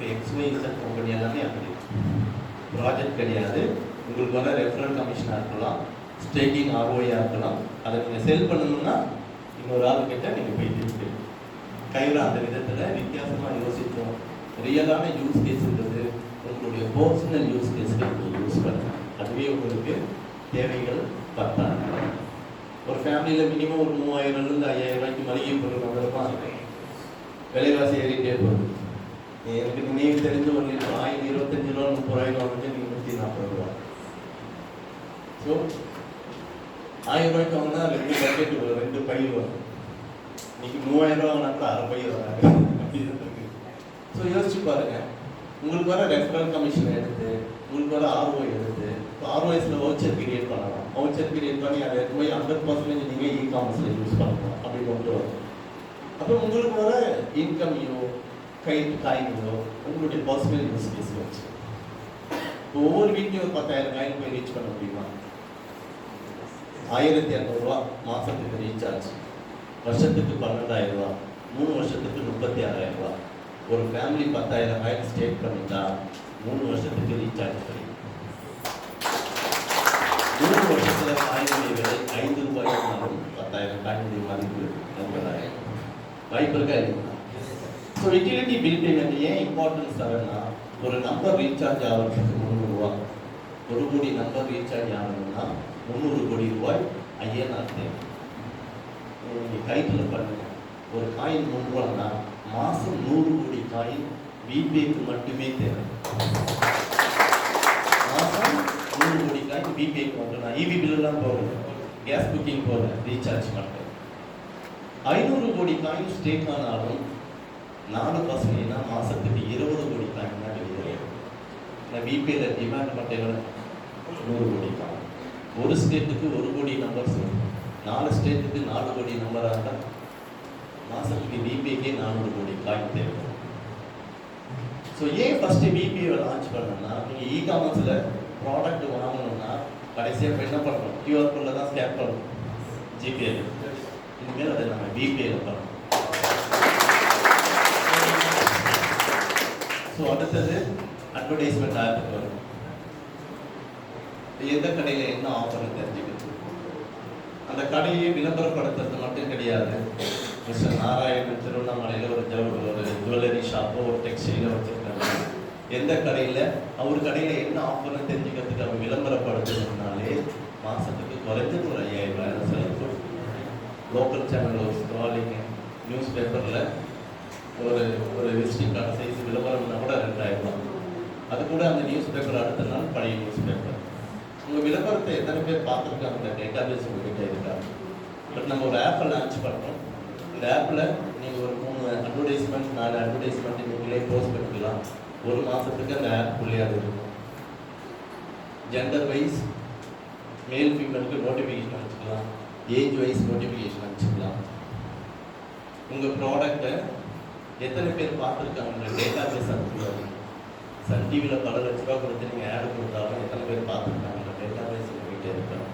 இப்போ XYZ company எல்லாமே அப்படி ப்ராஜெக்ட் கிடையாது. உங்களுக்கு வர ரெஃபரல் கமிஷனாக இருக்கலாம், ஸ்டேக்கிங் ஆர்ஓயாக இருக்கலாம். அதை நீங்கள் செல் பண்ணணும்னா இன்னொரு ஆள் கிட்ட நீங்கள் போயிட்டு கையில் அந்த விதத்தில் வித்தியாசமாக யோசித்தோம். ரியலான யூஸ் கேஸ்ன்றது உங்களுடைய பர்சனல் யூஸ் கேஸ்க்கு நீங்கள் யூஸ் பண்ணலாம். அதுவே உங்களுக்கு தேவைகள் பத்தாது. ஒரு ஃபேமிலியில் மினிமம் ஒரு 3000 5000 ரூபாய்க்கு மளிகை பொருள் வந்துருமா, விலைவாசி ஏறிட்டே போகுது. எனக்கு நினைவு தெரிஞ்ச ஒரு லிட்டர் 1025 ரூபா 30 ரூபா வந்து நீங்கள் 140 ரூபா. ஸோ 1000 ரூபாய்க்கு வாங்கினா 2 பக்கெட் வரும், 2 பை வரும். இன்னைக்கு 3000 ரூபா வாங்கினா கூட 1/2 பை வராங்க. அப்படி இருக்கு. ஸோ யோசிச்சு பாருங்க, உங்களுக்கு வர ரெஃபரல் கமிஷன் எடுத்து, உங்களுக்கு வர ஆர்ஓ எடுத்து, இப்போ ஆர்ஓஎஸில் வவுச்சர் கிரியேட் பண்ணலாம். வவுச்சர் கிரியேட் பண்ணி அதை எடுத்து போய் 100% நீங்கள் இ-காமர்ஸில் யூஸ் பண்ணலாம். அப்படி கொண்டு வரும். அப்போ உங்களுக்கு வர இன்கமையோ காயினோ உங்களுடைய பர்சனல் யூஸ் கேஸ் வச்சு ஒவ்வொரு வீட்லையும் ஒரு 10,000 காயின் போய் ரீச் பண்ண முடியுமா? 1200 ரூபா மாதத்துக்கு ரீசார்ஜ், வருஷத்துக்கு 12,000 ரூபா, 3 வருஷத்துக்கு 36,000 ரூபா. ஒரு ஃபேமிலி 10,000 காயின் ஸ்டேக் பண்ணிட்டா 3 வருஷத்துக்கு ரீசார்ஜ் பண்ணி 3 வருஷத்துல காயினுடைய விலை 5 ரூபாய் இருந்தாலும் 10,000 காயினுடைய மதிப்பு 80,000. வாய்ப்பு இருக்கா இல்லைங்களா? ஸோ யூட்டிலிட்டி பில் பேமெண்ட் ஏன் இம்பார்ட்டன்ஸ் தரேன்னா, ஒரு நம்பர் ரீசார்ஜ் ஆகிறதுக்கு 300 ரூபா, 1 கோடி நம்பர் ரீசார்ஜ் ஆகணும்னா 300 கோடி ரூபாய் INR தேவை. நீங்கள் கைத்தில் பண்ணுங்க, ஒரு காயின் 3 ரூபான்னா மாதம் 100 கோடி காயின் பிபிஐக்கு மட்டுமே தேவை. மாதம் 100 கோடி காயின் பிபிஐக்கு மட்டும். நான் இபி பில்லாம் போகல, கேஸ் புக்கிங் போகல, ரீசார்ஜ் மட்டும். 500 கோடி காயின் ஸ்டேக் ஆனாலும் 4% மாதத்துக்கு 20 கோடி காயின் தான் வெளியேறும். நான் பிபிஐயில் டிமாண்ட் மட்டும் 100 கோடி காயின். ஒரு ஸ்டேட்டுக்கு 1 கோடி நம்பர்ஸ், 4 ஸ்டேட்டுக்கு 4 கோடி நம்பராக இருந்தால் மாதத்துக்கு பிபிஐக்கே 400 கோடி காயின் தேவை. ஸோ ஏன் ஃபஸ்ட்டு பிபிஐவை லான்ச் பண்ணணும்னா, நீங்கள் இ-காமர்ஸில் ப்ராடக்ட் வாங்கணும்னா கடைசியாக இப்போ என்ன பண்ணுறோம், QR கோடில் தான் ஸ்கேன் பண்ணணும், ஜிபே. இனிமேல் அதை நம்ம பிபிஐயில் பண்ணணும். ஸோ அடுத்தது அட்வர்டைஸ்மெண்ட் ஆப்புக்கு வரும். எந்த கடையில் என்ன ஆஃபர்னு தெரிஞ்சுக்கிறது. அந்த கடையை விளம்பரப்படுத்துறது மட்டும் கிடையாது. மிஸ்டர் நாராயணன் திருவண்ணாமலையில் ஒரு ஜுவல்லரி ஷாப்போ ஒரு டெக்ஸ்டைலோ வச்சுருக்காங்க. எந்த கடையில் அவர் கடையில் என்ன ஆஃபர்னு தெரிஞ்சுக்கிறதுக்கு அவர் விளம்பரப்படுத்துறதுனாலே மாதத்துக்கு குறைஞ்சது ஒரு 5000 செலவு கொடுக்கும். லோக்கல் சேனல் ஒரு ஸ்க்ராலிங்கு, நியூஸ் பேப்பரில் ஒரு விசிட்டிங் கார்டு சைஸ் விளம்பரம்னா கூட 2000 ரூபா. அது கூட அந்த நியூஸ் பேப்பர் அடுத்த நாள் பழைய நியூஸ் பேப்பர். உங்கள் விளம்பரத்தை எத்தனை பேர் பார்த்துருக்காங்க, அந்த டேட்டா பேஸ் உங்கள்கிட்ட இருக்கா? பட் நம்ம ஒரு ஆப்பை லான்ச் பண்ணுறோம். இந்த ஆப்பில் நீங்கள் ஒரு 3 அட்வர்டைஸ்மெண்ட் 4 அட்வர்டைஸ்மெண்ட் நீங்களே போஸ்ட் பண்ணிக்கலாம். ஒரு மாதத்துக்கு அந்த ஆப் உள்ளியாது இருக்கும். ஜெண்டர் வைஸ் மேல் ஃபீமேலுக்கு நோட்டிஃபிகேஷன் வச்சுக்கலாம், ஏஜ் வைஸ் நோட்டிஃபிகேஷன் வச்சுக்கலாம். உங்கள் ப்ராடக்டை எத்தனை பேர் பார்த்துருக்காங்க டேட்டா பேஸ் அனுப்புவாங்க. சன் டிவியில் பல லட்ச ரூபா கொடுத்து நீங்கள் ஆடு கொடுத்தாலும் எத்தனை பேர் பார்த்துருக்காங்க டேட்டா பேஸ் உங்கள்கிட்ட இருக்கணும்.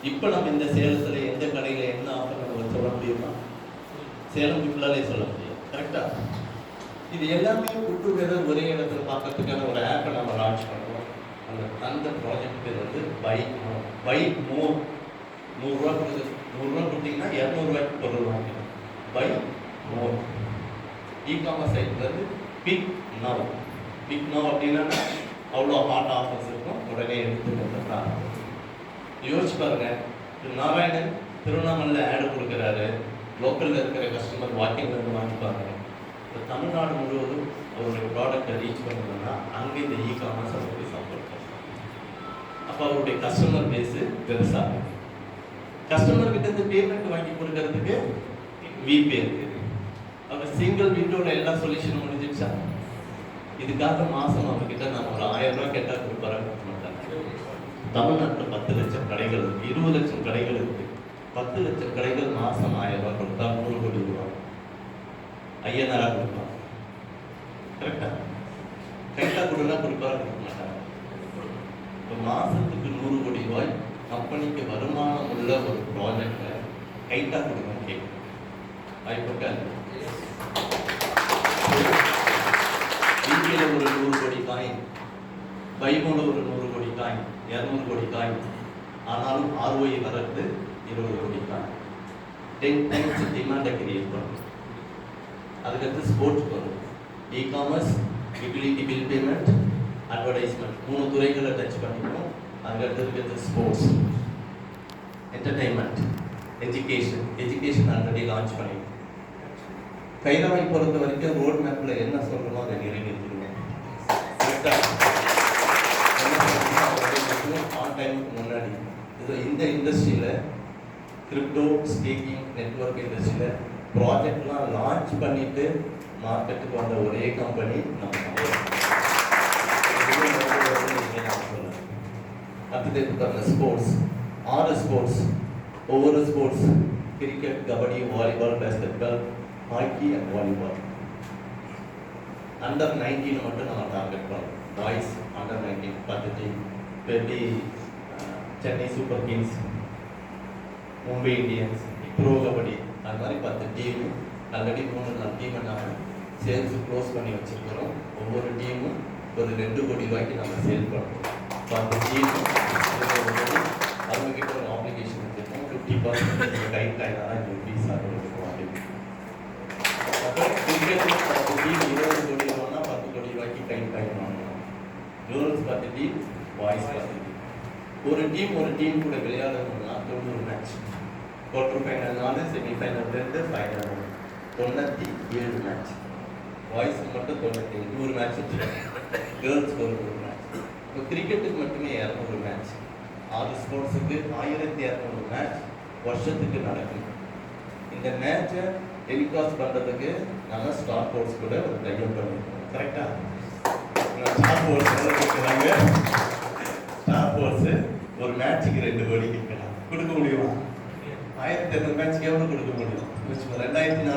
இப்போ நம்ம இந்த சேலத்தில் எந்த கடையில் என்ன ஆஃபர் நம்ம சொல்ல முடியுமா? சேலம் பீப்புளாலே சொல்ல முடியும். கரெக்டாக இது எல்லாமே டுகெதர் ஒரே இடத்துல பார்க்கறதுக்கான ஒரு ஆப்பை நம்ம லான்ச் பண்ணுறோம். அந்த ப்ராஜெக்ட் பேர் வந்து பை மோர். 100 ரூபா கொடுத்தீங்கன்னா 200 ரூபாய்க்கு பொருள் வாங்கிடும். Buy more. இ-காமர்ஸ் சைட்லேருந்து பிக் நவ் அப்படின்னா அவ்வளோ ஹாட் ஆஃபர்ஸ் இருக்கும். உடனே எடுத்து கொடுத்துருக்காங்க. யோசிச்சு பாருங்க, நாராயணன் திருவண்ணாமலையில் ஆடு கொடுக்குறாரு. லோக்கலில் இருக்கிற கஸ்டமர் வாக்கிங்லேருந்து வாங்கிப்பாங்க. இப்போ தமிழ்நாடு முழுவதும் அவருடைய ப்ராடக்டை ரீச் பண்ணணும்னா அங்கே இந்த இ-காமர்ஸ் அவருடைய சப்போர்ட் பண்ணுறாங்க. அப்போ அவருடைய கஸ்டமர் பேஸு பெருசாக, கஸ்டமர்கிட்ட இருந்து பேமெண்ட் வாங்கி கொடுக்கறதுக்கு விபே இருக்குது. அவர் சிங்கிள் விண்டோவில் எல்லா சொல்யூஷனும் முடிஞ்சிடுச்சா? இதுக்காக மாதம் அவர்கிட்ட நான் ஒரு 1000 ரூபா கேட்டால் கொடுப்பாரு மாட்டாங்க. தமிழ்நாட்டில் 10 லட்சம் கடைகள் இருக்குது, 20 லட்சம் கடைகள் இருக்குது. 10 லட்சம் கடைகள் மாதம் 1000 ரூபா கொடுத்தா 3 கோடி ரூபா INR கொடுப்பாங்க. கரெக்டாக கொடுனா கொடுப்பாரு, கொடுக்க மாட்டாங்க. இப்போ மாதத்துக்கு 100 கோடி ரூபாய் கம்பெனிக்கு வருமானம் உள்ள ஒரு ப்ராஜெக்டை கைட்டாக கொடுக்கணும் கேட்கும் வாய்ப்பு இருக்கா? யூகேல ஒரு 100 கோடி காயின், பைமோல ஒரு 100 கோடி காயின், 200 கோடி காயின். ஆனாலும் ROI வர்றது 20 கோடி காயின். 10 times டிமாண்டை கிரியேட் பண்ணும். அதுக்கடுத்து ஸ்போர்ட்ஸ் வரும். E-commerce, utility bill payment, advertisement, 3 துறைகளை டச் பண்ணிப்போம். அதுக்கடுத்து sports, entertainment, education already launch பண்ணிட்டோம். கைராவை பொறுத்த வரைக்கும் ரோட் மேப்பில் என்ன சொல்கிறோமோ அதை நிறைவேற்றிடுங்க. ஆன் டைமுக்கு முன்னாடி இந்த இண்டஸ்ட்ரியில் கிரிப்டோ ஸ்டேக்கிங் நெட்வொர்க் இண்டஸ்ட்ரியில் ப்ராஜெக்ட்லாம் லான்ச் பண்ணிட்டு மார்க்கெட்டுக்கு வந்த ஒரே கம்பெனி நம்ம. அடுத்தது ஸ்போர்ட்ஸ், 6 ஸ்போர்ட்ஸ். ஒவ்வொரு sports cricket, kabaddi, volleyball, basketball, hockey and volleyball. Under 19 மட்டும் நம்ம டார்கெட் பண்ணோம். Boys under 19 10 team. எப்படி Chennai Super Kings, Mumbai Indians, Pro Kabaddi, அது மாதிரி 10 டீம். ஆல்ரெடி 3-4 டீமை நம்ம சேல்ஸ் க்ளோஸ் பண்ணி வச்சுருக்கிறோம். ஒவ்வொரு டீமும் ஒரு 2 கோடி ரூபாய்க்கு நம்ம சேல் பண்ணுறோம். 10 டீம் அவங்ககிட்ட ஒரு ஆப்ளிகேஷன் வச்சுருக்கோம். 50% கைட் ஆகினா இந்த ஃபீஸ் ஆகும். அப்புறம் கிரிக்கெட்டில் 10 டீம் 20 கோடி ரூபாய்னா 10 கோடி ரூபாய்க்கு கைட் ஆகிடுவாங்க. Girls 10 team, boys 10 team. ஒரு டீம் கூட விளையாடணும்னா 90 match. Quarter final 4, semifinal 2, final 97 match. பாய்ஸுக்கு மட்டும் 100 மேட்ச் வச்சுருக்காங்க. கேர்ள்ஸ்க்கு ஒரு 100 மேட்ச். இப்போ கிரிக்கெட்டுக்கு மட்டுமே 200 மேட்ச். 6 ஸ்போர்ட்ஸுக்கு 1200 மேட்ச் வருஷத்துக்கு நடக்கும். இந்த மேட்சை டெலிகாஸ்ட் பண்ணுறதுக்கு நம்ம ஸ்டார் ஸ்போர்ட்ஸ் கூட ஒரு டைப் பண்ணியிருக்கோம். கரெக்டாக ஸ்டார் ஸ்போர்ட்ஸு ஒரு மேட்சுக்கு 2 கோடி கேட்கலாம். கொடுக்க முடியுமா? 1200 மேட்ச்க்கு எவ்வளோ கொடுக்க முடியும்? 2004